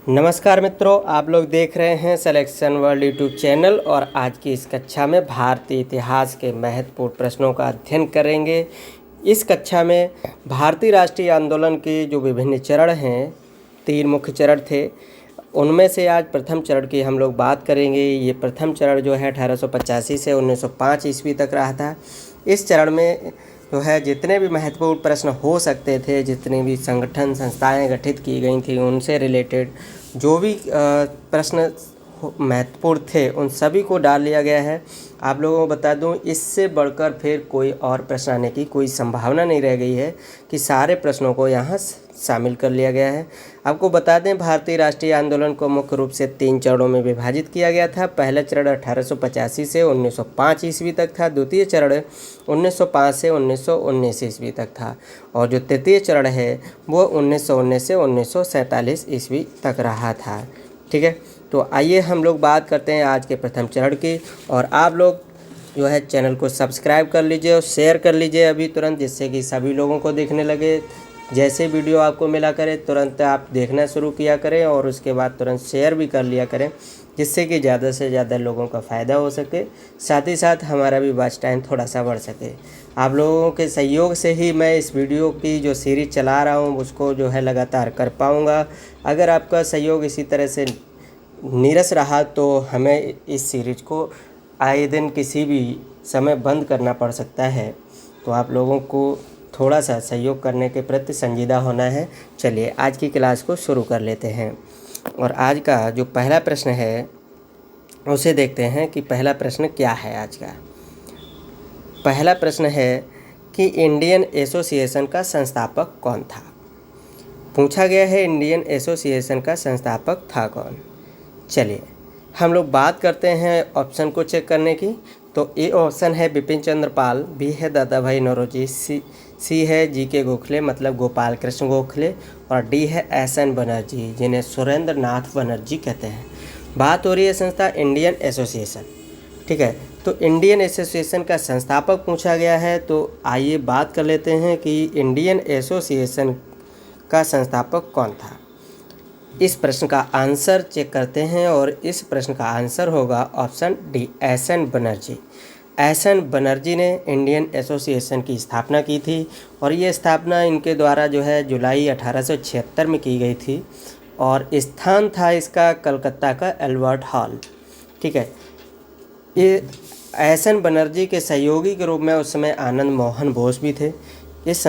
नमस्कार मित्रों, आप लोग देख रहे हैं सिलेक्शन वर्ल्ड यूट्यूब चैनल और आज की इस कक्षा में भारतीय इतिहास के महत्वपूर्ण प्रश्नों का अध्ययन करेंगे। इस कक्षा में भारतीय राष्ट्रीय आंदोलन के जो विभिन्न चरण हैं, 3 मुख्य चरण थे, उनमें से आज प्रथम चरण की हम लोग बात करेंगे। ये प्रथम चरण जो है 1885 से 1905 ईस्वी तक रहा था। इस चरण में जो है जितने भी महत्वपूर्ण प्रश्न हो सकते थे, जितने भी संगठन संस्थाएं गठित की गई थी, उनसे रिलेटेड जो भी प्रश्न महत्वपूर्ण थे उन सभी को डाल लिया गया है। आप लोगों को बता दूं, इससे बढ़कर फिर कोई और प्रश्न आने की कोई संभावना नहीं रह गई है कि सारे प्रश्नों को यहाँ शामिल कर लिया गया है। आपको बता दें, भारतीय राष्ट्रीय आंदोलन को मुख्य रूप से 3 चरणों में विभाजित किया गया था। पहला चरण 1885 से 1905 ईस्वी तक था। द्वितीय चरण 1905 से 1919 ईस्वी तक था और जो तृतीय चरण है वो 1919 से 1947 ईस्वी तक रहा था। ठीक है, तो आइए हम लोग बात करते हैं आज के प्रथम चरण की। और आप लोग जो है चैनल को सब्सक्राइब कर लीजिए और शेयर कर लीजिए अभी तुरंत, जिससे कि सभी लोगों को देखने लगे। जैसे वीडियो आपको मिला करे तुरंत आप देखना शुरू किया करें और उसके बाद तुरंत शेयर भी कर लिया करें, जिससे कि ज़्यादा से ज़्यादा लोगों का फ़ायदा हो सके, साथ ही साथ हमारा भी वॉच टाइम थोड़ा सा बढ़ सके। आप लोगों के सहयोग से ही मैं इस वीडियो की जो सीरीज़ चला रहा हूँ उसको जो है लगातार कर पाऊँगा। अगर आपका सहयोग इसी तरह से नीरस रहा तो हमें इस सीरीज को आए दिन किसी भी समय बंद करना पड़ सकता है। तो आप लोगों को थोड़ा सा सहयोग करने के प्रति संजीदा होना है। चलिए आज की क्लास को शुरू कर लेते हैं और आज का जो पहला प्रश्न है उसे देखते हैं कि पहला प्रश्न क्या है। आज का पहला प्रश्न है कि इंडियन एसोसिएशन का संस्थापक कौन था। पूछा गया है इंडियन एसोसिएशन का संस्थापक था कौन। चलिए हम लोग बात करते हैं ऑप्शन को चेक करने की। तो ए ऑप्शन है बिपिन चंद्र पाल, बी है दादा भाई नौरोजी, सी है जीके गोखले मतलब गोपाल कृष्ण गोखले और डी है एस.एन. बनर्जी जिन्हें सुरेंद्र नाथ बनर्जी कहते हैं। बात हो रही है संस्था इंडियन एसोसिएशन। ठीक है, तो इंडियन एसोसिएशन का संस्थापक पूछा गया है। तो आइए बात कर लेते हैं कि इंडियन एसोसिएशन का संस्थापक कौन था। इस प्रश्न का आंसर चेक करते हैं और इस प्रश्न का आंसर होगा option D, SN. Banerjee. SN. Banerjee ने इंडियन एसोसिएशन की स्थापना की थी और ये स्थापना इनके द्वारा जो है जुलाई 1876 में की गई थी और स्थान था इसका कलकत्ता का एल्बर्ट हॉल। ठीक है, ये एस.एन. बनर्जी के सहयोगी के रूप में उस समय आनंद मोहन बोस भी थे। इस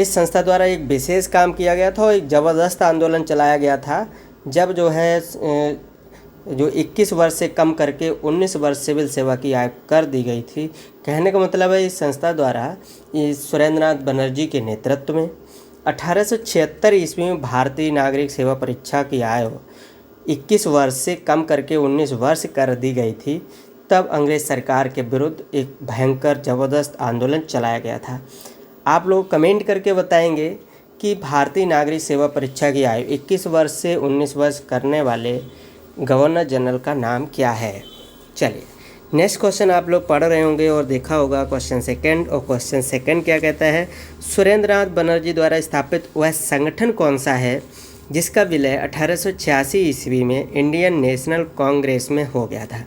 संस्था द्वारा एक विशेष काम किया गया था और एक ज़बरदस्त आंदोलन चलाया गया था। जब जो है जो 21 वर्ष से कम करके 19 वर्ष सिविल सेवा की आयु कर दी गई थी। कहने का मतलब है इस संस्था द्वारा सुरेंद्र नाथ बनर्जी के नेतृत्व में 1876 ईस्वी में भारतीय नागरिक सेवा परीक्षा की आयु 21 वर्ष से कम करके 19 वर्ष कर दी गई थी। तब अंग्रेज सरकार के विरुद्ध एक भयंकर ज़बरदस्त आंदोलन चलाया गया था। आप लोग कमेंट करके बताएंगे कि भारतीय नागरिक सेवा परीक्षा की आयु 21 वर्ष से 19 वर्ष करने वाले गवर्नर जनरल का नाम क्या है। चलिए नेक्स्ट क्वेश्चन आप लोग पढ़ रहे होंगे और देखा होगा क्वेश्चन सेकंड। और क्वेश्चन सेकंड क्या कहता है, सुरेंद्र नाथ बनर्जी द्वारा स्थापित वह संगठन कौन सा है जिसका विलय 1886 ईस्वी में इंडियन नेशनल कांग्रेस में हो गया था।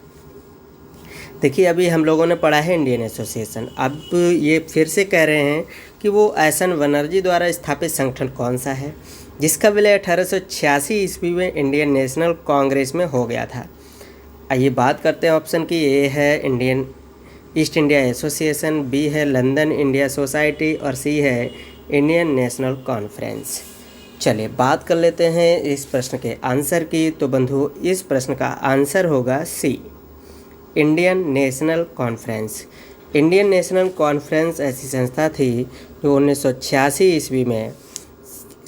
देखिए अभी हम लोगों ने पढ़ा है इंडियन एसोसिएशन, अब ये फिर से कह रहे हैं कि वो एस.एन. बनर्जी द्वारा स्थापित संगठन कौन सा है जिसका विलय 1886 ईस्वी में इंडियन नेशनल कांग्रेस में हो गया था। आइए बात करते हैं ऑप्शन की। ए है Indian East India Association, B है लंदन इंडिया सोसाइटी और सी है इंडियन नेशनल कॉन्फ्रेंस। चलिए बात कर लेते हैं इस प्रश्न के आंसर की। तो बंधु इस प्रश्न का आंसर होगा C, Indian national conference. Indian national conference ऐसी संस्था थी जो 1986 ईस्वी में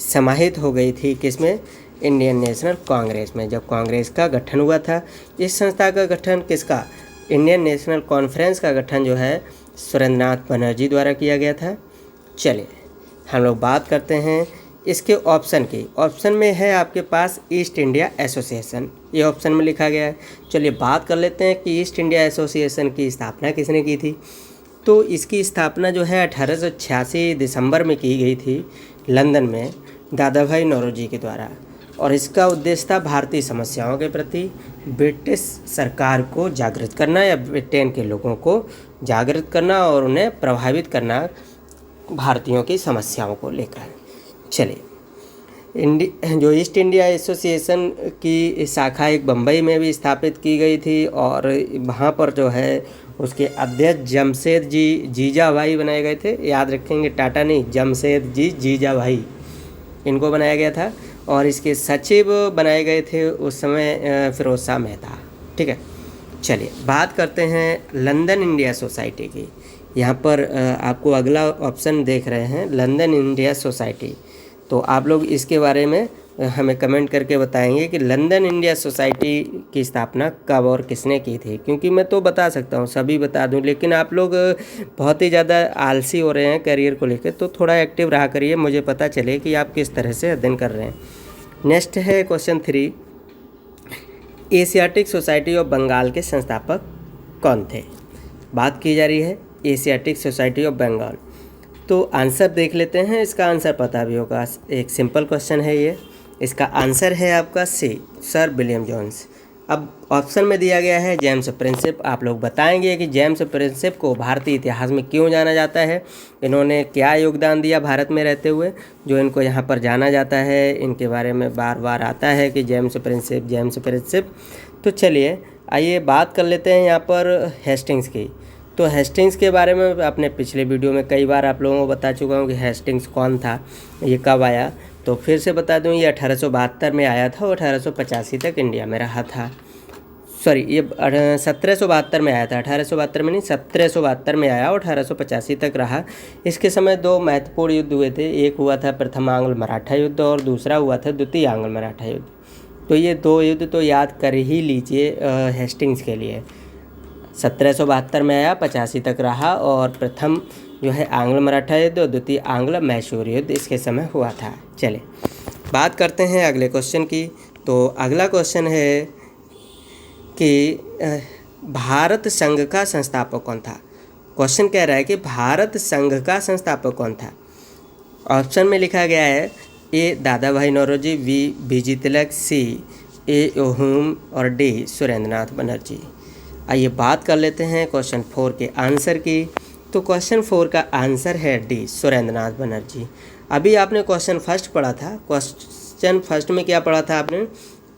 समाहित हो गई थी। किसमें? इंडियन नेशनल कांग्रेस में, जब कांग्रेस का गठन हुआ था। इस संस्था का गठन किसका? इंडियन नेशनल कॉन्फ्रेंस का गठन जो है सुरेंद्र नाथ बनर्जी द्वारा किया गया था। चलिए हम लोग बात करते हैं इसके ऑप्शन की। ऑप्शन में है आपके पास ईस्ट इंडिया एसोसिएशन, ये ऑप्शन में लिखा गया है। चलिए बात कर लेते हैं कि ईस्ट इंडिया एसोसिएशन की स्थापना किसने की थी। तो इसकी स्थापना जो है 1886 दिसंबर में की गई थी लंदन में दादा भाई नौरोजी के द्वारा। और इसका उद्देश्य था भारतीय समस्याओं के प्रति ब्रिटिश सरकार को जागृत करना या ब्रिटेन के लोगों को जागृत करना और उन्हें प्रभावित करना भारतीयों की समस्याओं को लेकर। चलिए, जो ईस्ट इंडिया एसोसिएशन की शाखा एक बम्बई में भी स्थापित की गई थी और वहाँ पर जो है उसके अध्यक्ष जमशेद जी जीजाभाई बनाए गए थे। याद रखेंगे, टाटा नहीं, जमशेद जी जीजाभाई, इनको बनाया गया था। और इसके सचिव बनाए गए थे उस समय फिरोज शाह मेहता। ठीक है, चलिए बात करते हैं लंदन इंडिया सोसाइटी की। यहाँ पर आपको अगला ऑप्शन देख रहे हैं, लंदन इंडिया सोसाइटी। तो आप लोग इसके बारे में हमें कमेंट करके बताएंगे कि लंदन इंडिया सोसाइटी की स्थापना कब और किसने की थी। क्योंकि मैं तो बता सकता हूँ, सभी बता दूँ, लेकिन आप लोग बहुत ही ज़्यादा आलसी हो रहे हैं करियर को लेकर, तो थोड़ा एक्टिव रहा करिए, मुझे पता चले कि आप किस तरह से अध्ययन कर रहे हैं। नेक्स्ट है question 3, Asiatic Society of Bengal के संस्थापक कौन थे। बात की जा रही है एशियाटिक सोसाइटी ऑफ बंगाल। तो आंसर देख लेते हैं, इसका आंसर पता भी होगा, एक सिंपल क्वेश्चन है ये। इसका आंसर है आपका सी, सर विलियम जोन्स। अब ऑप्शन में दिया गया है जेम्स प्रिंसेप। आप लोग बताएंगे कि जेम्स प्रिंसेप को भारतीय इतिहास में क्यों जाना जाता है, इन्होंने क्या योगदान दिया भारत में रहते हुए जो इनको यहाँ पर जाना जाता है। इनके बारे में बार बार आता है कि जेम्स प्रिंसेप, जेम्स प्रिंसेप। तो चलिए आइए बात कर लेते हैं यहाँ पर हेस्टिंग्स की। तो हेस्टिंग्स के बारे में अपने पिछले वीडियो में कई बार आप लोगों को बता चुका हूँ कि हेस्टिंग्स कौन था, ये कब आया। तो फिर से बता दूँ, ये 1872 में आया था और 1885 तक इंडिया में रहा था। सॉरी, ये 1772 में आया था, 1872 में नहीं, 1772 में आया और 1885 तक रहा। इसके समय 2 महत्वपूर्ण युद्ध हुए थे, एक हुआ था प्रथम आंग्ल मराठा युद्ध और दूसरा हुआ था द्वितीय आंग्ल मराठा युद्ध। तो ये 2 युद्ध तो याद कर ही लीजिए हेस्टिंग्स के लिए। 1772 में आया, 85 तक रहा और प्रथम जो है आंग्ल मराठा युद्ध और द्वितीय आंग्ल मैसूर युद्ध इसके समय हुआ था। चलिए बात करते हैं अगले क्वेश्चन की। तो अगला क्वेश्चन है कि भारत संघ का संस्थापक कौन था। क्वेश्चन कह रहा है कि भारत संघ का संस्थापक कौन था। ऑप्शन में लिखा गया है ए दादा भाई नौरोजी, बी बीजी तिलक, सी ए ओहुम और डी सुरेंद्रनाथ बनर्जी। आइए बात कर लेते हैं क्वेश्चन 4 के आंसर की। तो क्वेश्चन 4 का आंसर है डी सुरेंद्रनाथ बनर्जी। अभी आपने क्वेश्चन फर्स्ट पढ़ा था, क्वेश्चन फर्स्ट में क्या पढ़ा था आपने,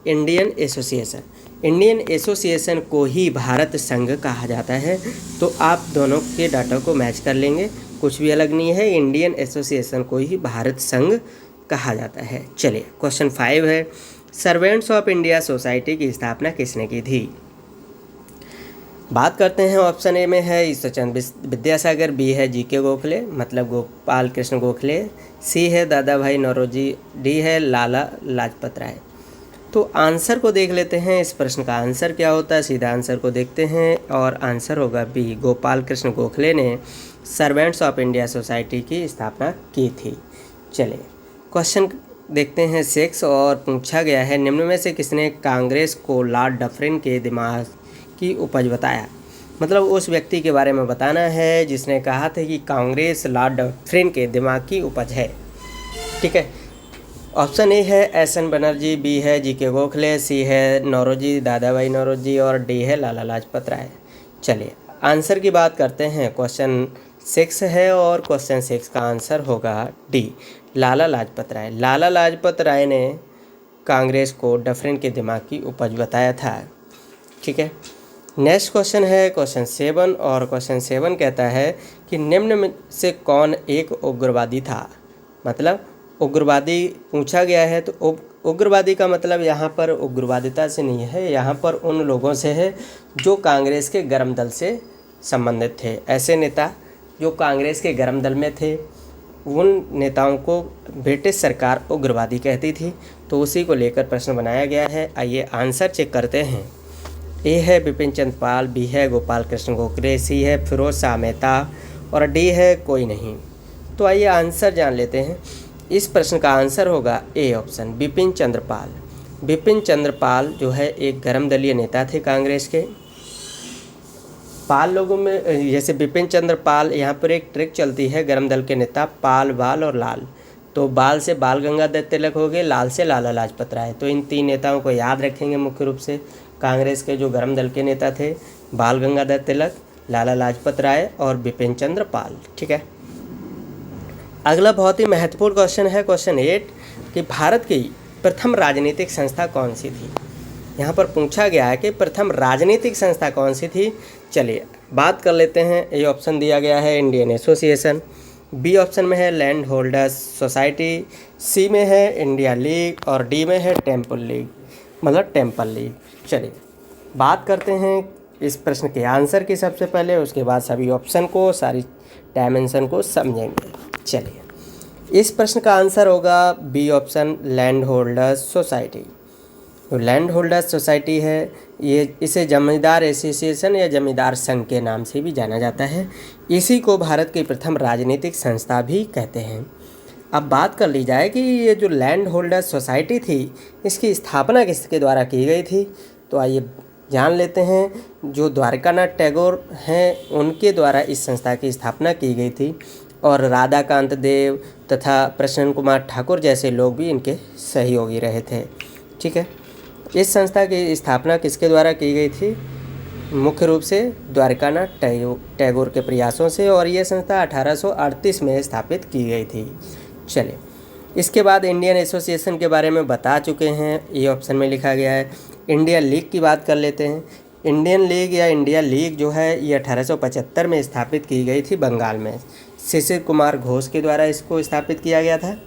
इंडियन एसोसिएशन। इंडियन एसोसिएशन को ही भारत संघ कहा जाता है। तो आप दोनों के डाटा को मैच कर लेंगे, कुछ भी अलग नहीं है, इंडियन एसोसिएशन को ही भारत संघ कहा जाता है। चलिए क्वेश्चन 5 है, सर्वेंट्स ऑफ इंडिया सोसाइटी की स्थापना किसने की थी। बात करते हैं, ऑप्शन ए में है ईश्वरचंद्र विद्यासागर, बी है जीके गोखले मतलब गोपाल कृष्ण गोखले, सी है दादा भाई नौरोजी, डी है लाला लाजपत राय। तो आंसर को देख लेते हैं, इस प्रश्न का आंसर क्या होता है, सीधा आंसर को देखते हैं और आंसर होगा बी, गोपाल कृष्ण गोखले ने सर्वेंट्स ऑफ इंडिया सोसाइटी की स्थापना की थी। चलिए क्वेश्चन देखते हैं 6 और पूछा गया है, निम्न में से किसने कांग्रेस को लॉर्ड डफरिन के दिमाग की उपज बताया। मतलब उस व्यक्ति के बारे में बताना है जिसने कहा था कि कांग्रेस लॉर्ड डफरिन के दिमाग की उपज है। ठीक है, ऑप्शन ए है एस.एन. बनर्जी, बी है जीके गोखले, सी है नौरोजी दादा भाई नौरोजी और डी है लाला लाजपत राय। चलिए आंसर की बात करते हैं, क्वेश्चन 6 है और क्वेश्चन 6 का आंसर होगा डी, लाला लाजपत राय। लाला लाजपत राय ने कांग्रेस को डफरिन के दिमाग की उपज बताया था। ठीक है, नेक्स्ट क्वेश्चन है क्वेश्चन 7 और क्वेश्चन 7 कहता है कि निम्न में से कौन एक उग्रवादी था। मतलब उग्रवादी पूछा गया है, तो उग्रवादी का मतलब यहाँ पर उग्रवादिता से नहीं है, यहाँ पर उन लोगों से है जो कांग्रेस के गर्म दल से संबंधित थे। ऐसे नेता जो कांग्रेस के गर्म दल में थे, उन नेताओं को ब्रिटिश सरकार उग्रवादी कहती थी। तो उसी को लेकर प्रश्न बनाया गया है। आइए आंसर चेक करते हैं। ए है बिपिन चंद्र पाल, बी है गोपाल कृष्ण गोखले, सी है फिरोज शाह मेहता और डी है कोई नहीं। तो आइए आंसर जान लेते हैं। इस प्रश्न का आंसर होगा ए ऑप्शन, बिपिन चंद्र पाल। बिपिन चंद्र पाल जो है एक गर्म दलीय नेता थे कांग्रेस के। पाल लोगों में जैसे बिपिन चंद्र पाल, यहाँ पर एक ट्रिक चलती है गर्म दल के नेता पाल, बाल और लाल। तो बाल से बाल गंगाधर तिलक हो गए, लाल से लाला लाजपत राय। तो इन 3 नेताओं को याद रखेंगे मुख्य रूप से। कांग्रेस के जो गर्म दल के नेता थे, बाल गंगाधर तिलक, लाला लाजपत राय और बिपिन चंद्र पाल। ठीक है। अगला बहुत ही महत्वपूर्ण क्वेश्चन है क्वेश्चन 8 कि भारत की प्रथम राजनीतिक संस्था कौन सी थी। यहाँ पर पूछा गया है कि प्रथम राजनीतिक संस्था कौन सी थी। चलिए बात कर लेते हैं। ए ऑप्शन दिया गया है इंडियन एसोसिएशन, बी ऑप्शन में है लैंड होल्डर्स सोसाइटी, सी में है इंडिया लीग और डी में है टेम्पल लीग, मतलब टेम्पल लीग। चलिए बात करते हैं इस प्रश्न के आंसर की सबसे पहले, उसके बाद सभी ऑप्शन को, सारी डायमेंशन को समझेंगे। चलिए इस प्रश्न का आंसर होगा B option land holders society. तो लैंड होल्डर्स सोसाइटी है, ये इसे जमींदार एसोसिएशन या जमींदार संघ के नाम से भी जाना जाता है। इसी को भारत की प्रथम राजनीतिक संस्था भी कहते हैं। अब बात कर ली जाए कि ये जो लैंड होल्डर्स सोसाइटी थी, इसकी स्थापना किसके द्वारा की गई थी। तो आइए जान लेते हैं। जो द्वारकानाथ टैगोर हैं, उनके द्वारा इस संस्था की स्थापना की गई थी और राधाकांत देव तथा प्रसन्न कुमार ठाकुर जैसे लोग भी इनके सहयोगी रहे थे। ठीक है। इस संस्था की स्थापना किसके द्वारा की गई थी। मुख्य रूप से द्वारकानाथ टैगोर के प्रयासों से, और ये संस्था 1838 में स्थापित की गई थी। चलिए इसके बाद इंडियन एसोसिएशन के बारे में बता चुके हैं, ये ऑप्शन में लिखा गया है। इंडिया लीग की बात कर लेते हैं। इंडियन लीग या इंडिया लीग जो है, ये 1875 में स्थापित की गई थी बंगाल में। शिशिर कुमार घोष के द्वारा इसको स्थापित किया गया था।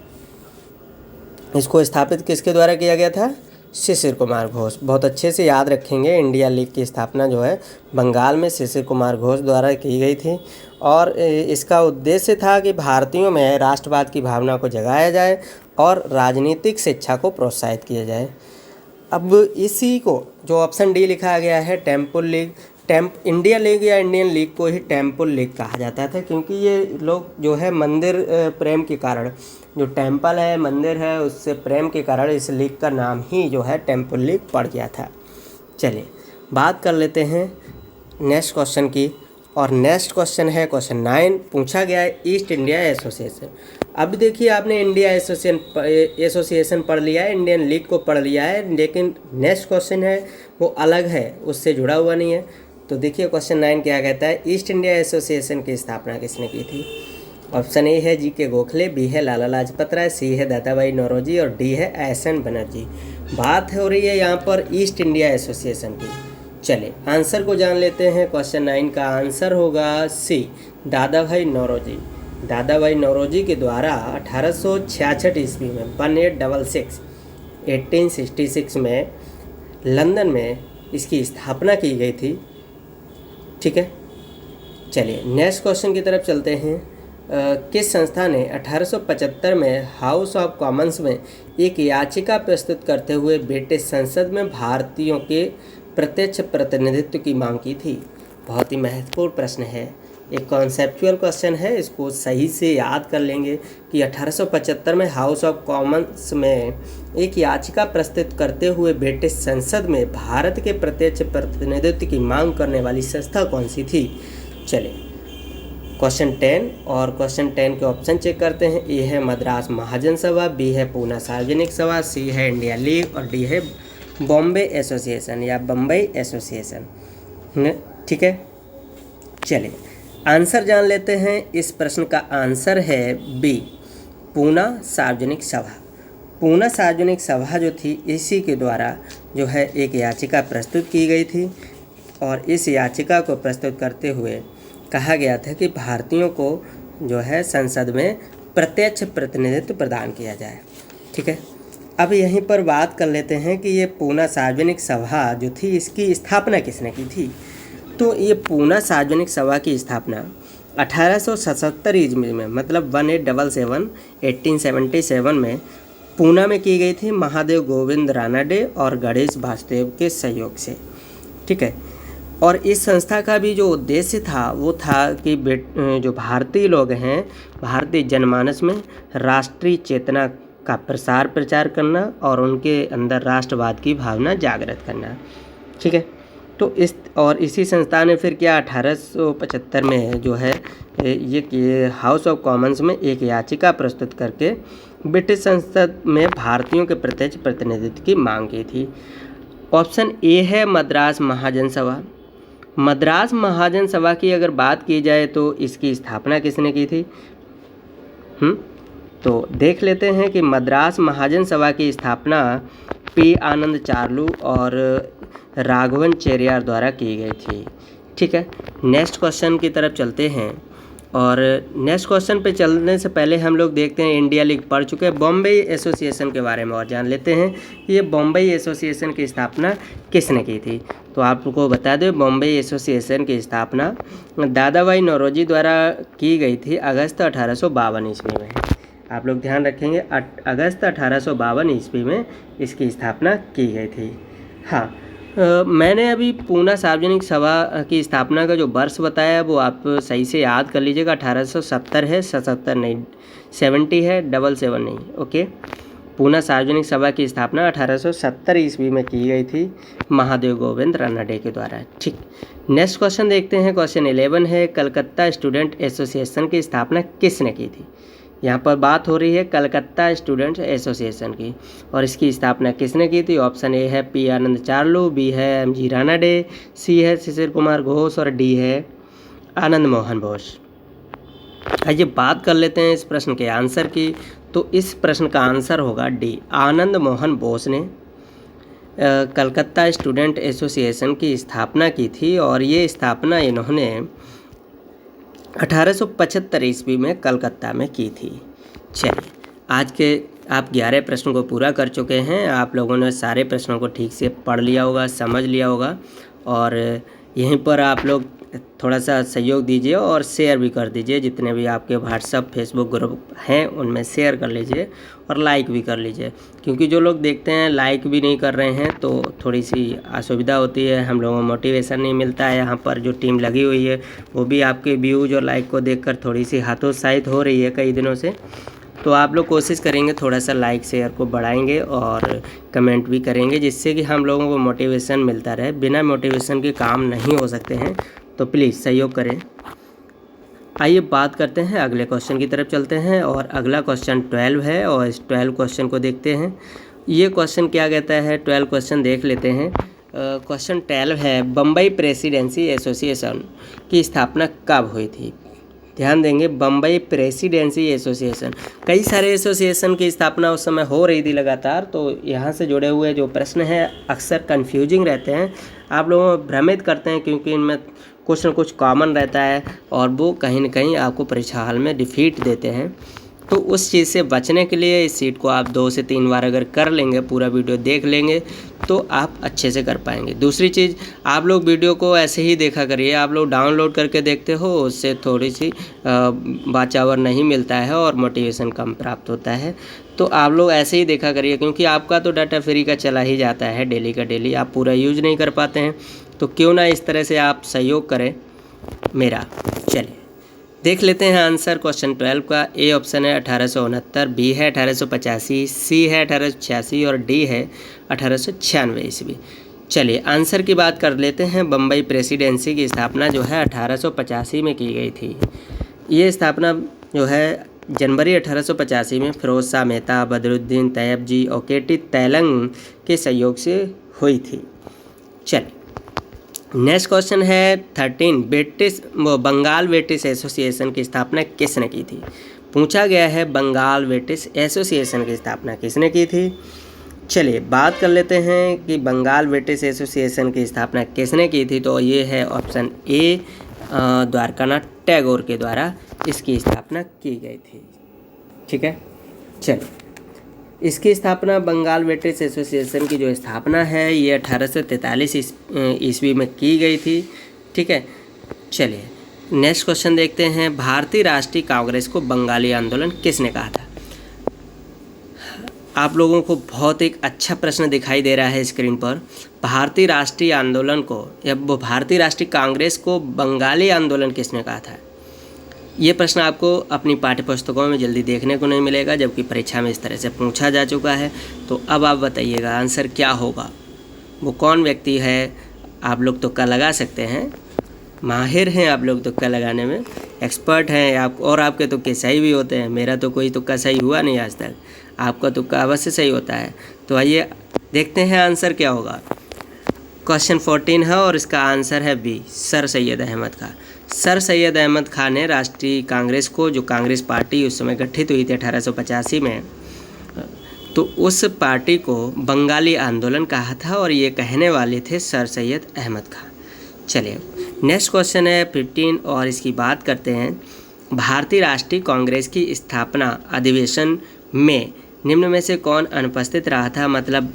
इसको स्थापित किसके द्वारा किया गया था। शिशिर कुमार घोष। बहुत अच्छे से याद रखेंगे, इंडिया लीग की स्थापना जो है बंगाल में शिशिर कुमार घोष द्वारा की गई थी और इसका उद्देश्य था कि भारतीयों में राष्ट्रवाद की भावना को जगाया जाए और राजनीतिक शिक्षा को प्रोत्साहित किया जाए। अब इसी को जो ऑप्शन डी लिखा गया है टेम्पल लीग, इंडिया लीग या इंडियन लीग को ही टेम्पल लीग कहा जाता था, क्योंकि ये लोग जो है मंदिर प्रेम के कारण, जो टेम्पल है मंदिर है, उससे प्रेम के कारण इस लीग का नाम ही जो है टेम्पल लीग पड़ गया था। चलिए बात कर लेते हैं नेक्स्ट क्वेश्चन की, और नेक्स्ट क्वेश्चन है क्वेश्चन 9। पूछा गया है ईस्ट इंडिया एसोसिएशन। अब देखिए आपने इंडिया एसोसिएशन पढ़ लिया है, इंडियन लीग को पढ़ लिया है, लेकिन नेक्स्ट क्वेश्चन है वो अलग है, उससे जुड़ा हुआ नहीं है। तो देखिए क्वेश्चन 9 क्या कहता है, ईस्ट इंडिया एसोसिएशन की स्थापना किसने की थी। ऑप्शन ए है जी.के. गोखले, बी है लाला लाजपत राय, सी है दादाभाई नौरोजी और डी है एस.एन. बनर्जी। बात हो रही है यहाँ पर ईस्ट इंडिया एसोसिएशन की। चलिए आंसर को जान लेते हैं। क्वेश्चन 9 का आंसर होगा सी, दादाभाई नौरोजी। दादाभाई नौरोजी के द्वारा 1866 ईस्वी में 1866 में लंदन में इसकी स्थापना की गई थी। ठीक है। चलिए नेक्स्ट क्वेश्चन की तरफ चलते हैं। किस संस्था ने 1875 में हाउस ऑफ कॉमन्स में एक याचिका प्रस्तुत करते हुए ब्रिटिश संसद में भारतीयों के प्रत्यक्ष प्रतिनिधित्व की मांग की थी। बहुत ही महत्वपूर्ण प्रश्न है, एक कॉन्सेप्चुअल क्वेश्चन है, इसको सही से याद कर लेंगे कि 1875 में हाउस ऑफ कॉमन्स में एक याचिका प्रस्तुत करते हुए ब्रिटिश संसद में भारत के प्रत्यक्ष प्रतिनिधित्व की मांग करने वाली संस्था कौन सी थी। चलिए क्वेश्चन 10 और क्वेश्चन 10 के ऑप्शन चेक करते हैं। ए है मद्रास महाजन सभा, बी है पूना सार्वजनिक सभा, सी है इंडिया लीग और डी है बॉम्बे एसोसिएशन या बम्बई एसोसिएशन। ठीक है। चलिए आंसर जान लेते हैं। इस प्रश्न का आंसर है बी, पूना सार्वजनिक सभा। पूना सार्वजनिक सभा जो थी, इसी के द्वारा जो है एक याचिका प्रस्तुत की गई थी और इस याचिका को प्रस्तुत करते हुए कहा गया था कि भारतीयों को जो है संसद में प्रत्यक्ष प्रतिनिधित्व प्रदान किया जाए। ठीक है। अब यहीं पर बात कर लेते हैं कि ये पूना सार्वजनिक सभा जो थी, इसकी स्थापना किसने की थी। तो ये पूना सार्वजनिक सभा की स्थापना 1877 ईस्वी में, मतलब 1877 में पूना में की गई थी महादेव गोविंद रानाडे और गणेश वासुदेव के सहयोग से। ठीक है। और इस संस्था का भी जो उद्देश्य था वो था कि जो भारतीय लोग हैं, भारतीय जनमानस में राष्ट्रीय चेतना का प्रचार करना और उनके अंदर राष्ट्रवाद की भावना जागृत करना। ठीक है। तो इसी संस्था ने फिर क्या 1875 में जो है ये हाउस ऑफ कॉमन्स में एक याचिका प्रस्तुत करके ब्रिटिश संसद में भारतीयों के प्रत्यक्ष प्रतिनिधित्व की मांग की थी? ऑप्शन ए है मद्रास महाजन सभा। मद्रास महाजन सभा की अगर बात की जाए तो इसकी स्थापना किसने की थी? तो देख लेते हैं कि मद्रास महाजन सभा की स्थापना पी आनंद चार्लू और राघवन चेरियार द्वारा की गई थी। ठीक है, नेक्स्ट क्वेश्चन की तरफ चलते हैं। और नेक्स्ट क्वेश्चन पे चलने से पहले हम लोग देखते हैं, इंडिया लीग पढ़ चुके हैं, बॉम्बे एसोसिएशन के बारे में और जान लेते हैं। ये बॉम्बे एसोसिएशन की स्थापना किसने की थी? तो आपको बता दें, बॉम्बे एसोसिएशन की स्थापना दादा भाई नौरोजी द्वारा की गई थी अगस्त 1852 ईस्वी में। आप लोग ध्यान रखेंगे, अगस्त 1852 ईस्वी में इसकी स्थापना की गई थी। हाँ, मैंने अभी पूना सार्वजनिक सभा की स्थापना का जो वर्ष बताया वो आप सही से याद कर लीजिएगा। 1870 है, 77 नहीं, 70 है, 77 नहीं। ओके, पूना सार्वजनिक सभा की स्थापना 1870 ईस्वी में की गई थी महादेव गोविंद रानडे के द्वारा। ठीक, नेक्स्ट क्वेश्चन देखते हैं। क्वेश्चन 11 है, कलकत्ता स्टूडेंट एसोसिएशन की स्थापना किसने की थी? यहाँ पर बात हो रही है कलकत्ता स्टूडेंट्स एसोसिएशन की, और इसकी स्थापना किसने की थी? ऑप्शन ए है पी आनंद चार्लू, बी है एम जी रानडे, सी है शिशिर कुमार घोष और डी है आनंद मोहन बोस। आइए बात कर लेते हैं इस प्रश्न के आंसर की। तो इस प्रश्न का आंसर होगा डी, आनंद मोहन बोस ने कलकत्ता स्टूडेंट एसोसिएशन की स्थापना की थी, और ये स्थापना इन्होंने 1875 ईस्वी में कलकत्ता में की थी। चलिए, आज के आप 11 प्रश्नों को पूरा कर चुके हैं। आप लोगों ने सारे प्रश्नों को ठीक से पढ़ लिया होगा, समझ लिया होगा, और यहीं पर आप लोग थोड़ा सा सहयोग दीजिए और शेयर भी कर दीजिए। जितने भी आपके व्हाट्सअप फेसबुक ग्रुप हैं उनमें शेयर कर लीजिए और लाइक भी कर लीजिए, क्योंकि जो लोग देखते हैं लाइक भी नहीं कर रहे हैं तो थोड़ी सी असुविधा होती है, हम लोगों को मोटिवेशन नहीं मिलता है। यहाँ पर जो टीम लगी हुई है वो भी आपके व्यूज़ और लाइक को देखकर थोड़ी सी हतोत्साहित हो रही है कई दिनों से। तो आप लोग कोशिश करेंगे, थोड़ा सा लाइक शेयर को बढ़ाएंगे और कमेंट भी करेंगे, जिससे कि हम लोगों को मोटिवेशन मिलता रहे। बिना मोटिवेशन के काम नहीं हो सकते हैं, तो प्लीज़ सहयोग करें। आइए बात करते हैं, अगले क्वेश्चन की तरफ चलते हैं, और अगला क्वेश्चन 12 है, और इस 12 क्वेश्चन को देखते हैं। ये क्वेश्चन क्या कहता है, 12 क्वेश्चन देख लेते हैं। क्वेश्चन 12 है, बम्बई प्रेसिडेंसी एसोसिएशन की स्थापना कब हुई थी? ध्यान देंगे, बम्बई प्रेसिडेंसी एसोसिएशन, कई सारे एसोसिएशन की स्थापना उस समय हो रही थी लगातार, तो यहाँ से जुड़े हुए जो प्रश्न हैं अक्सर कंफ्यूजिंग रहते हैं, आप लोगों को भ्रमित करते हैं, क्योंकि इनमें कुछ न कुछ कॉमन रहता है और वो कहीं न कहीं आपको परीक्षा हाल में डिफीट देते हैं। तो उस चीज़ से बचने के लिए इस सीट को आप 2 से 3 बार अगर कर लेंगे, पूरा वीडियो देख लेंगे, तो आप अच्छे से कर पाएंगे। दूसरी चीज़, आप लोग वीडियो को ऐसे ही देखा करिए, आप लोग डाउनलोड करके देखते हो, उससे थोड़ी सी वाचावर नहीं मिलता है और मोटिवेशन कम प्राप्त होता है। तो आप लोग ऐसे ही देखा करिए, क्योंकि आपका तो डाटा फ्री का चला ही जाता है डेली का डेली, आप पूरा यूज नहीं कर पाते हैं, तो क्यों ना इस तरह से आप सहयोग करें मेरा। चलिए देख लेते हैं आंसर क्वेश्चन 12 का। ए ऑप्शन है 1869, बी है 1885, सी है 1886 और डी है 1896 ईस्वी। चलिए आंसर की बात कर लेते हैं। बम्बई प्रेसिडेंसी की स्थापना जो है 1885 में की गई थी। ये स्थापना जो है जनवरी 1885 में फिरोज शाह मेहता, बदरुद्दीन तैयब जी और के.टी. तेलंग के सहयोग से हुई थी। चलिए नेक्स्ट क्वेश्चन है 13, बंगाल ब्रिटिश एसोसिएशन की स्थापना किसने की थी? पूछा गया है बंगाल ब्रिटिश एसोसिएशन की स्थापना किसने की थी। चलिए बात कर लेते हैं कि बंगाल ब्रिटिश एसोसिएशन की स्थापना किसने की थी। तो ये है ऑप्शन ए, द्वारकानाथ टैगोर के द्वारा इसकी स्थापना की गई थी। ठीक है, चलिए इसकी स्थापना बंगाल ब्रिटिश एसोसिएशन की जो स्थापना है ये 1843 ईस्वी में की गई थी। ठीक है, चलिए नेक्स्ट क्वेश्चन देखते हैं। भारतीय राष्ट्रीय कांग्रेस को बंगाली आंदोलन किसने कहा था? आप लोगों को बहुत एक अच्छा प्रश्न दिखाई दे रहा है स्क्रीन पर। भारतीय राष्ट्रीय आंदोलन को या भारतीय राष्ट्रीय कांग्रेस को बंगाली आंदोलन किसने कहा था? ये प्रश्न आपको अपनी पाठ्य पुस्तकों में जल्दी देखने को नहीं मिलेगा, जबकि परीक्षा में इस तरह से पूछा जा चुका है। तो अब आप बताइएगा आंसर क्या होगा, वो कौन व्यक्ति है? आप लोग तुक्का लगा सकते हैं, माहिर हैं आप लोग तुक्का लगाने में। एक्सपर्ट हैं आप, और आपके तुक्के सही भी होते हैं। मेरा तो कोई तुक्का सही हुआ नहीं आज तक, आपका तुक्का अवश्य सही होता है। तो आइए देखते हैं आंसर क्या होगा। क्वेश्चन 14 है और इसका आंसर है बी, सर सैयद अहमद खां। सर सैयद अहमद खां ने राष्ट्रीय कांग्रेस को, जो कांग्रेस पार्टी उस समय गठित हुई थी 1885 में, तो उस पार्टी को बंगाली आंदोलन कहा था और ये कहने वाले थे सर सैयद अहमद खां। चलिए नेक्स्ट क्वेश्चन है 15 और इसकी बात करते हैं। भारतीय राष्ट्रीय कांग्रेस की स्थापना अधिवेशन में निम्न में से कौन अनुपस्थित रहा था। मतलब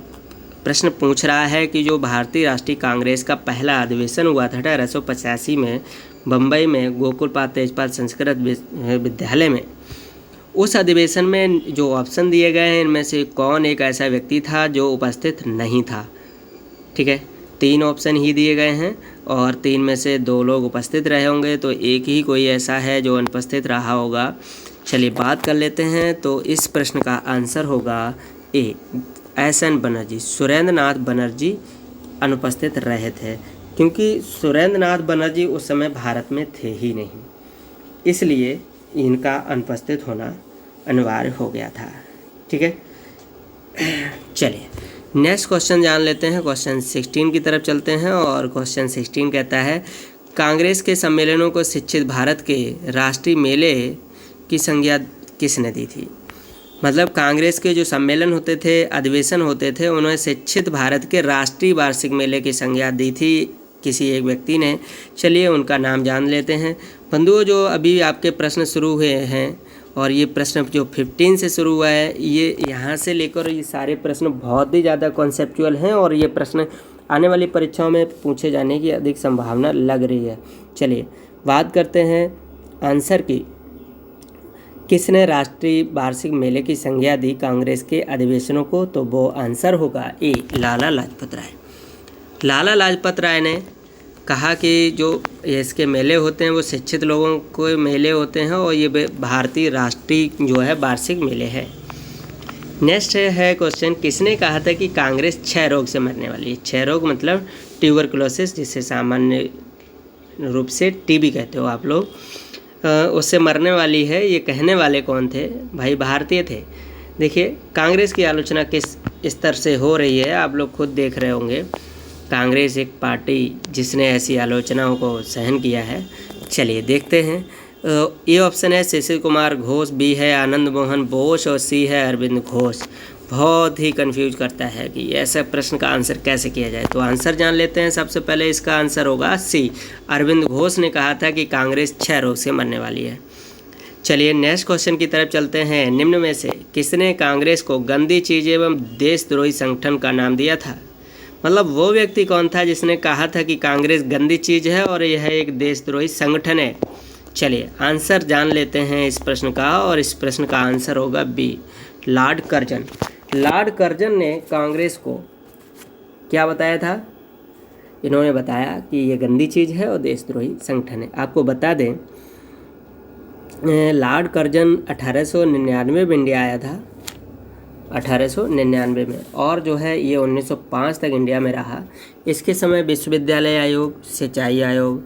प्रश्न पूछ रहा है कि जो भारतीय राष्ट्रीय कांग्रेस का पहला अधिवेशन हुआ था 1885 में बम्बई में गोकुलपाल तेजपाल संस्कृत विद्यालय में, उस अधिवेशन में जो ऑप्शन दिए गए हैं इनमें से कौन एक ऐसा व्यक्ति था जो उपस्थित नहीं था। ठीक है, 3 ऑप्शन ही दिए गए हैं और 3 में से 2 लोग उपस्थित रहे होंगे, तो एक ही कोई ऐसा है जो अनुपस्थित रहा होगा। चलिए बात कर लेते हैं। तो इस प्रश्न का आंसर होगा ए, एस.एन. बनर्जी, सुरेंद्र नाथ बनर्जी अनुपस्थित रहे थे, क्योंकि सुरेंद्र नाथ बनर्जी उस समय भारत में थे ही नहीं, इसलिए इनका अनुपस्थित होना अनिवार्य हो गया था। ठीक है, चलिए नेक्स्ट क्वेश्चन जान लेते हैं। क्वेश्चन 16 की तरफ चलते हैं और क्वेश्चन 16 कहता है कांग्रेस के सम्मेलनों को शिक्षित भारत के राष्ट्रीय मेले की संज्ञा किसने दी थी। मतलब कांग्रेस के जो सम्मेलन होते थे, अधिवेशन होते थे, उन्होंने शिक्षित भारत के राष्ट्रीय वार्षिक मेले की संज्ञा दी थी किसी एक व्यक्ति ने। चलिए उनका नाम जान लेते हैं। बंधुओं, जो अभी आपके प्रश्न शुरू हुए हैं और ये प्रश्न जो 15 से शुरू हुआ है, ये यहाँ से लेकर ये सारे प्रश्न बहुत ही ज़्यादा कॉन्सेप्चुअल हैं और ये प्रश्न आने वाली परीक्षाओं में पूछे जाने की अधिक संभावना लग रही है। चलिए बात करते हैं आंसर की। किसने राष्ट्रीय वार्षिक मेले की संज्ञा दी कांग्रेस के अधिवेशनों को, तो वो आंसर होगा ए, लाला लाजपत राय। लाला लाजपत राय ने कहा कि जो इसके मेले होते हैं वो शिक्षित लोगों के मेले होते हैं और ये भारतीय राष्ट्रीय जो है वार्षिक मेले हैं। नेक्स्ट है क्वेश्चन, किसने कहा था कि कांग्रेस क्षय रोग से मरने वाली है। क्षय रोग मतलब ट्यूबरकुलोसिस, जिसे सामान्य रूप से टीबी कहते हो आप लोग, उससे मरने वाली है। ये कहने वाले कौन थे भाई, भारतीय थे। देखिए कांग्रेस की आलोचना किस स्तर से हो रही है आप लोग खुद देख रहे होंगे। कांग्रेस एक पार्टी जिसने ऐसी आलोचनाओं को सहन किया है। चलिए देखते हैं। ए ऑप्शन है शिशिर कुमार घोष, बी है आनंद मोहन बोस और सी है अरविंद घोष। बहुत ही कंफ्यूज करता है कि ऐसा प्रश्न का आंसर कैसे किया जाए। तो आंसर जान लेते हैं। सबसे पहले इसका आंसर होगा सी, अरविंद घोष ने कहा था कि कांग्रेस क्षय रोग से मरने वाली है। चलिए नेक्स्ट क्वेश्चन की तरफ चलते हैं। निम्न में से किसने कांग्रेस को गंदी चीज़ एवं देशद्रोही संगठन का नाम दिया था। मतलब वो व्यक्ति कौन था जिसने कहा था कि कांग्रेस गंदी चीज़ है और यह एक देशद्रोही संगठन है। चलिए आंसर जान लेते हैं इस प्रश्न का, और इस प्रश्न का आंसर होगा B, lord Curzon. Lord Curzon ने कांग्रेस को क्या बताया था। इन्होंने बताया कि ये गंदी चीज़ है और देशद्रोही संगठन है। आपको बता दें लॉर्ड कर्जन 1899 में इंडिया आया था, 1899 में, और जो है ये 1905 तक इंडिया में रहा। इसके समय विश्वविद्यालय आयोग, सिंचाई आयोग,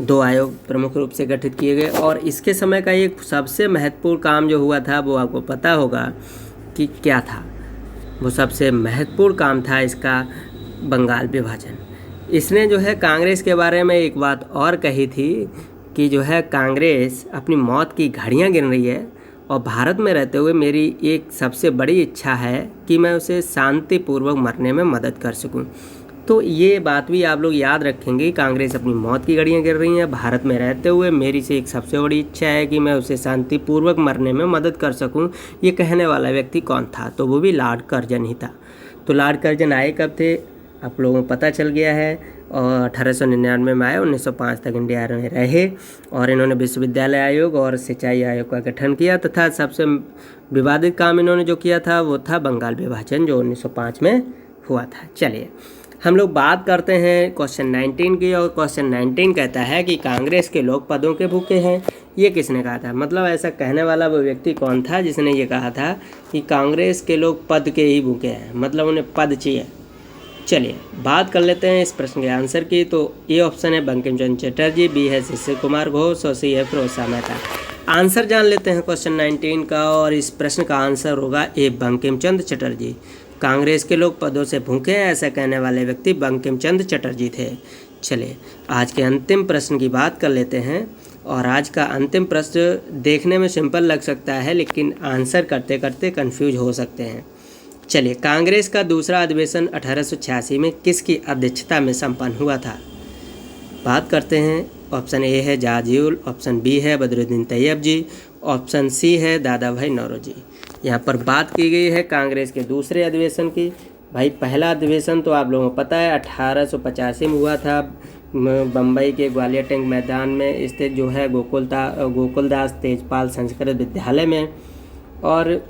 2 आयोग प्रमुख रूप से गठित किए गए। और इसके समय का एक सबसे महत्वपूर्ण काम जो हुआ था वो आपको पता होगा कि क्या था। वो सबसे महत्वपूर्ण काम था इसका बंगाल विभाजन। इसने जो है कांग्रेस के बारे में एक बात और कही थी कि जो है कांग्रेस अपनी मौत की घड़ियां गिन रही है और भारत में रहते हुए मेरी एक सबसे बड़ी इच्छा है कि मैं उसे शांतिपूर्वक मरने में मदद कर सकूं। तो ये बात भी आप लोग याद रखेंगे। कांग्रेस अपनी मौत की घड़ियां गिन रही हैं, भारत में रहते हुए मेरी से एक सबसे बड़ी इच्छा है कि मैं उसे शांतिपूर्वक मरने में मदद कर सकूं। ये कहने वाला व्यक्ति कौन था, तो वो भी लॉर्ड कर्जन ही था। तो लॉर्ड कर्जन आए कब थे आप लोगों को पता चल गया है, और 1899 में आए, 1905 तक इंडिया में रहे और इन्होंने विश्वविद्यालय आयोग और सिंचाई आयोग का गठन किया तथा सबसे विवादित काम इन्होंने जो किया था वो था बंगाल विभाजन, जो 1905 में हुआ था। चलिए हम लोग बात करते हैं क्वेश्चन 19 की, और क्वेश्चन 19 कहता है कि कांग्रेस के लोग पदों के भूखे हैं। ये किसने कहा था। मतलब ऐसा कहने वाला वो व्यक्ति कौन था जिसने ये कहा था कि कांग्रेस के लोग पद के ही भूखे हैं, मतलब उन्हें पद चाहिए। चलिए बात कर लेते हैं इस प्रश्न के आंसर की। तो ए ऑप्शन है बंकिम चंद्र चटर्जी, बी है शिशिर कुमार घोष और सी है फिरोज मेहता। आंसर जान लेते हैं क्वेश्चन 19 का, और इस प्रश्न का आंसर होगा ए बंकिम चंद्र चटर्जी। कांग्रेस के लोग पदों से भूखे हैं, ऐसा कहने वाले व्यक्ति बंकिम चंद्र चटर्जी थे। चलिए आज के अंतिम प्रश्न की बात कर लेते हैं। और आज का अंतिम प्रश्न देखने में सिंपल लग सकता है, लेकिन आंसर करते करते कंफ्यूज हो सकते हैं। चलिए, कांग्रेस का दूसरा अधिवेशन 1886 में किसकी अध्यक्षता में संपन्न हुआ था? बात करते हैं। ऑप्शन ए है जाजिउल, ऑप्शन बी है बदरुद्दीन तैयब जी, ऑप्शन सी है दादा भाई नौरोजी। यहाँ पर बात की गई है कांग्रेस के दूसरे अधिवेशन की। भाई पहला अधिवेशन तो आप लोगों को पता है 1885 में हुआ था, बम्बई के ग्वालियर टैंक मैदान में स्थित जो है गोकुलदास तेजपाल संस्कृत विद्यालय में। और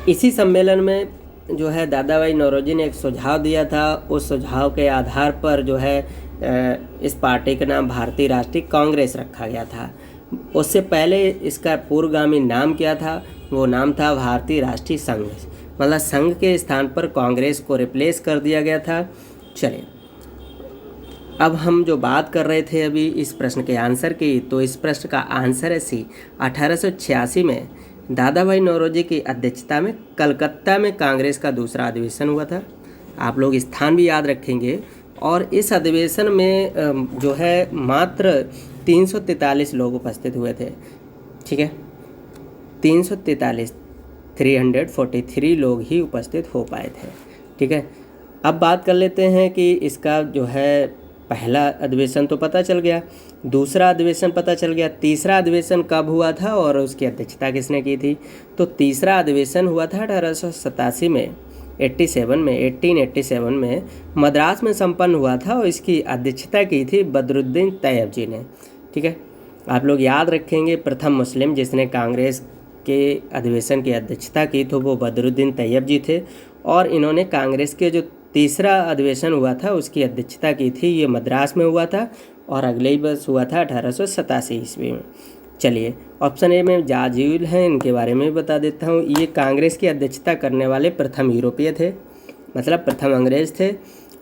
इसी सम्मेलन में जो है दादा भाई नौरोजी ने एक सुझाव दिया था। उस सुझाव के आधार पर जो है इस पार्टी का नाम भारतीय राष्ट्रीय कांग्रेस रखा गया था। उससे पहले इसका पूर्वगामी नाम क्या था? वो नाम था भारतीय राष्ट्रीय संघ, मतलब संघ के स्थान पर कांग्रेस को रिप्लेस कर दिया गया था। चलिए, अब हम जो बात कर रहे थे अभी इस प्रश्न के आंसर की, तो इस प्रश्न का आंसर है सी। 1886 में दादा भाई नौरोजी की अध्यक्षता में कलकत्ता में कांग्रेस का दूसरा अधिवेशन हुआ था। आप लोग स्थान भी याद रखेंगे। और इस अधिवेशन में जो है मात्र 343 लोग उपस्थित हुए थे। ठीक है, 343 लोग ही उपस्थित हो पाए थे। ठीक है, अब बात कर लेते हैं कि इसका जो है पहला अधिवेशन तो पता चल गया, दूसरा अधिवेशन पता चल गया, तीसरा अधिवेशन कब हुआ था और उसकी अध्यक्षता किसने की थी? तो तीसरा अधिवेशन हुआ था 1887 में, 1887 में मद्रास में संपन्न हुआ था और इसकी अध्यक्षता की थी बदरुद्दीन तैयब जी ने। ठीक है, आप लोग याद रखेंगे प्रथम मुस्लिम जिसने कांग्रेस के अधिवेशन की अध्यक्षता की तो वो बदरुद्दीन तैयब जी थे। और इन्होंने कांग्रेस के जो तीसरा अधिवेशन हुआ था उसकी अध्यक्षता की थी, ये मद्रास में हुआ था और अगले ही वर्ष हुआ था 1887 ईस्वी में। चलिए, ऑप्शन ए में जाजिउल हैं, इनके बारे में भी बता देता हूँ। ये कांग्रेस की अध्यक्षता करने वाले प्रथम यूरोपीय थे, मतलब प्रथम अंग्रेज थे।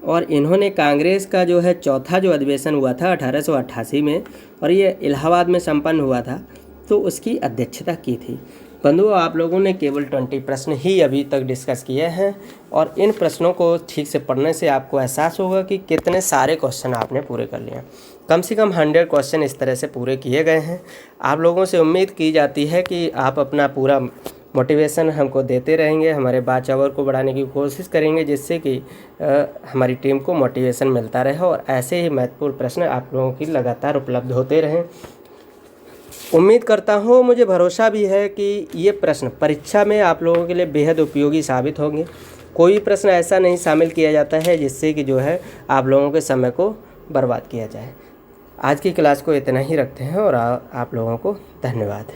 और इन्होंने कांग्रेस का जो है चौथा जो अधिवेशन हुआ था 1888 में, और ये इलाहाबाद में संपन्न हुआ था, तो उसकी अध्यक्षता की थी। बंधुओं, आप लोगों ने केवल 20 प्रश्न ही अभी तक डिस्कस किए हैं, और इन प्रश्नों को ठीक से पढ़ने से आपको एहसास होगा कि कितने सारे क्वेश्चन आपने पूरे कर लिए। कम से कम 100 क्वेश्चन इस तरह से पूरे किए गए हैं। आप लोगों से उम्मीद की जाती है कि आप अपना पूरा मोटिवेशन हमको देते रहेंगे, हमारे बैच आवर को बढ़ाने की कोशिश करेंगे, जिससे कि हमारी टीम को मोटिवेशन मिलता रहे और ऐसे ही महत्वपूर्ण प्रश्न आप लोगों की लगातार उपलब्ध होते रहें। उम्मीद करता हूँ, मुझे भरोसा भी है कि ये प्रश्न परीक्षा में आप लोगों के लिए बेहद उपयोगी साबित होंगे। कोई प्रश्न ऐसा नहीं शामिल किया जाता है जिससे कि जो है आप लोगों के समय को बर्बाद किया जाए। आज की क्लास को इतना ही रखते हैं और आप लोगों को धन्यवाद।